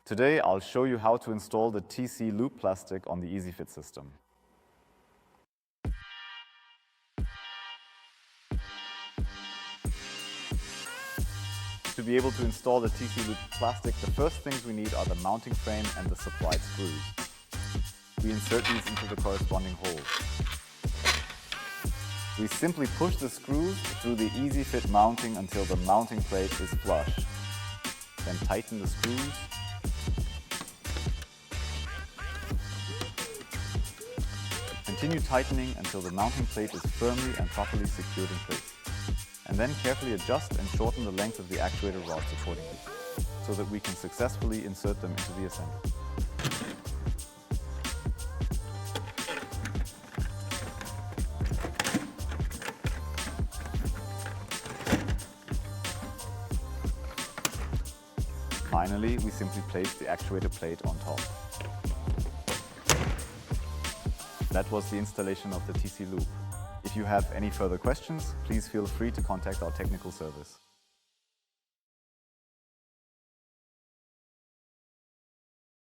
Today, I'll show you how to install the TECEloop plastic on the EasyFit system. To be able to install the TECEloop plastic, the first things we need are the mounting frame and the supplied screws. We insert these into the corresponding holes. We simply push the screws through the EasyFit mounting until the mounting plate is flush. Then tighten the screws. Continue tightening until the mounting plate is firmly and properly secured in place. And then carefully adjust and shorten the length of the actuator rods accordingly, so that we can successfully insert them into the assembly. Finally, we simply place the actuator plate on top. That was the installation of the TECEloop. If you have any further questions, please feel free to contact our technical service.